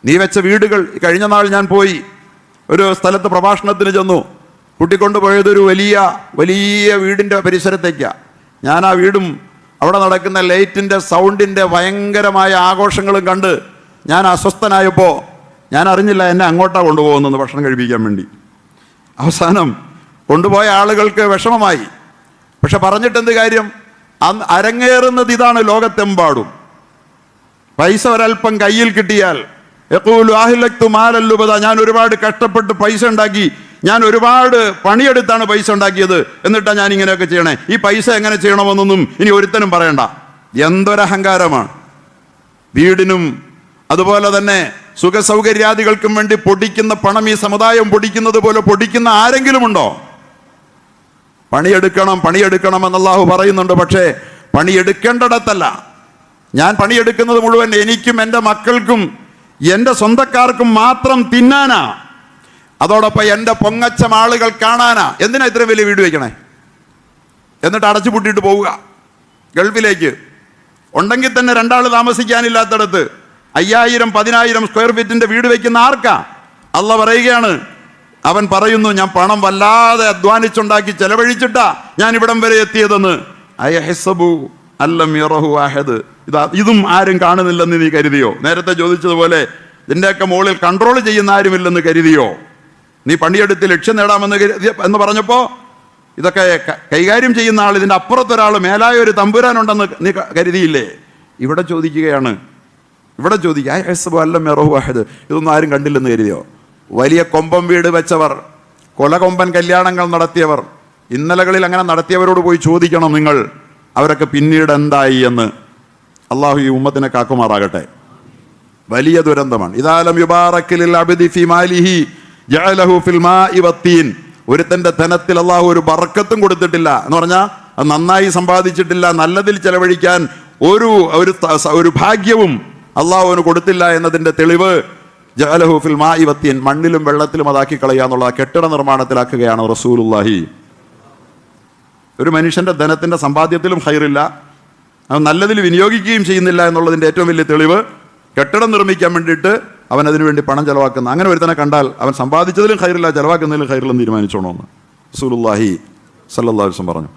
നീ വെച്ച വീടുകൾ. കഴിഞ്ഞ നാൾ ഞാൻ പോയി ഒരു സ്ഥലത്ത് പ്രഭാഷണത്തിന് ചെന്നു. കൂട്ടിക്കൊണ്ടുപോയതൊരു വലിയ വലിയ വീടിൻ്റെ പരിസരത്തേക്കാണ്. ഞാൻ ആ വീടും അവിടെ നടക്കുന്ന ലൈറ്റിൻ്റെ സൗണ്ടിൻ്റെ ഭയങ്കരമായ ആഘോഷങ്ങളും കണ്ട് ഞാൻ അസ്വസ്ഥനായപ്പോൾ ഞാൻ അറിഞ്ഞില്ല എന്നെ അങ്ങോട്ടാണ് കൊണ്ടുപോകുന്നത് ഭക്ഷണം കഴിപ്പിക്കാൻ വേണ്ടി. അവസാനം കൊണ്ടുപോയ ആളുകൾക്ക് വിഷമമായി. പക്ഷെ പറഞ്ഞിട്ടെന്ത് കാര്യം? അരങ്ങേറുന്നത് ഇതാണ് ലോകത്തെമ്പാടും. പൈസ ഒരൽപ്പം കയ്യിൽ കിട്ടിയാൽ ഞാൻ ഒരുപാട് കഷ്ടപ്പെട്ട് പൈസ ഉണ്ടാക്കി, ഞാൻ ഒരുപാട് പണിയെടുത്താണ് പൈസ ഉണ്ടാക്കിയത്, എന്നിട്ടാണ് ഞാൻ ഇങ്ങനെയൊക്കെ ചെയ്യണേ, ഈ പൈസ എങ്ങനെ ചെയ്യണമെന്നൊന്നും ഇനി ഒരുത്തനും പറയണ്ട. എന്തൊരഹങ്കാരമാണ്! വീടിനും അതുപോലെ തന്നെ സുഖസൗകര്യാദികൾക്കും വേണ്ടി പൊടിക്കുന്ന പണം ഈ സമുദായം പൊടിക്കുന്നത് പോലെ പൊടിക്കുന്ന ആരെങ്കിലും ഉണ്ടോ? പണിയെടുക്കണം പണിയെടുക്കണം എന്ന് അല്ലാഹു പറയുന്നുണ്ട്. പക്ഷേ പണിയെടുക്കേണ്ടിടത്തല്ല. ഞാൻ പണിയെടുക്കുന്നത് മുഴുവൻ എനിക്കും എൻ്റെ മക്കൾക്കും എൻ്റെ സ്വന്തക്കാർക്കും മാത്രം തിന്നാനാ. അതോടൊപ്പം എൻ്റെ പൊങ്ങച്ചം ആളുകൾ കാണാനാ. എന്തിനാ ഇത്രയും വലിയ വീട് വയ്ക്കണേ? എന്നിട്ട് അടച്ചു പൂട്ടിയിട്ട് പോവുക ഗൾഫിലേക്ക്. ഉണ്ടെങ്കിൽ തന്നെ രണ്ടാൾ താമസിക്കാനില്ലാത്തടത്ത് 5000-10,000 സ്ക്വയർ ഫീറ്റിന്റെ വീട് വയ്ക്കുന്ന ആർക്കാ? അള്ളാഹ് പറയുകയാണ്, അവൻ പറയുന്നു, ഞാൻ പണം വല്ലാതെ അധ്വാനിച്ചുണ്ടാക്കി ചെലവഴിച്ചിട്ടാ ഞാൻ ഇവിടം വരെ എത്തിയതെന്ന്. അയഹ്സബു അല്ലം യറഹു അഹദ്. ഇതും ആരും കാണുന്നില്ലെന്ന് നീ കരുതിയോ? നേരത്തെ ചോദിച്ചതുപോലെ ഇതിൻ്റെയൊക്കെ മുകളിൽ കൺട്രോൾ ചെയ്യുന്ന ആരുമില്ലെന്ന് കരുതിയോ? നീ പണിയെടുത്ത് ലക്ഷ്യം നേടാമെന്ന് എന്ന് പറഞ്ഞപ്പോൾ ഇതൊക്കെ കൈകാര്യം ചെയ്യുന്ന ആൾ, ഇതിൻ്റെ അപ്പുറത്തൊരാൾ, മേലായ ഒരു തമ്പുരാനുണ്ടെന്ന് നീ കരുതിയില്ലേ? ഇവിടെ ചോദിക്കുകയാണ്, ഇവിടെ ചോദിക്കുക അയഹ്സബു അല്ലം യറഹു അഹദ്. ഇതൊന്നും ആരും കണ്ടില്ലെന്ന് കരുതിയോ? വലിയ കൊമ്പൻ വീട് വെച്ചവർ, കൊലകൊമ്പൻ കല്യാണങ്ങൾ നടത്തിയവർ, ഇന്നലകളിൽ അങ്ങനെ നടത്തിയവരോട് പോയി ചോദിക്കണം നിങ്ങൾ, അവരൊക്കെ പിന്നീട് എന്തായി എന്ന്. അള്ളാഹു ഈ ഉമ്മത്തിനെ കാക്കുമാറാകട്ടെ. വലിയ ദുരന്തമാണ്. ഇദാലം യുബാറക്കിൽ അബ്ദി ഫി മാലിഹി ജഅലഹു ഫിൽ മാഇ വത്തീൻ. ഒരുത്തന്റെ ധനത്തിൽ അള്ളാഹു ഒരു ബർക്കത്തും കൊടുത്തിട്ടില്ല എന്ന് പറഞ്ഞാൽ അത് നന്നായി സമ്പാദിച്ചിട്ടില്ല, നല്ലതിൽ ചെലവഴിക്കാൻ ഒരു ഭാഗ്യവും അള്ളാഹുവിന് കൊടുത്തില്ല എന്നതിന്റെ തെളിവ് ജഅലഹു ഫിൽ മാഇ വത്തീൻ, മണ്ണിലും വെള്ളത്തിലും അതാക്കി കളയുക എന്നുള്ള കെട്ടിട നിർമ്മാണത്തിലാക്കുകയാണ് റസൂലുള്ളാഹി. ഒരു മനുഷ്യന്റെ ധനത്തിന്റെ സമ്പാദ്യത്തിലും ഖൈറില്ല, അവൻ നല്ലതിൽ വിനിയോഗിക്കുകയും ചെയ്യുന്നില്ല എന്നുള്ളതിന്റെ ഏറ്റവും വലിയ തെളിവ് കെട്ടിടം നിർമ്മിക്കാൻ വേണ്ടിയിട്ട് അവൻ അതിനുവേണ്ടി പണം ചെലവാക്കുന്ന അങ്ങനെ ഒരുത്തനെ കണ്ടാൽ അവൻ സമ്പാദിച്ചതിലും ഖൈറില്ല, ചെലവാക്കുന്നതിലും ഖൈറില്ലെന്ന് തീരുമാനിച്ചോണമെന്ന് റസൂലുള്ളാഹി സ്വല്ലല്ലാഹു അലൈഹി വസല്ലം പറഞ്ഞു.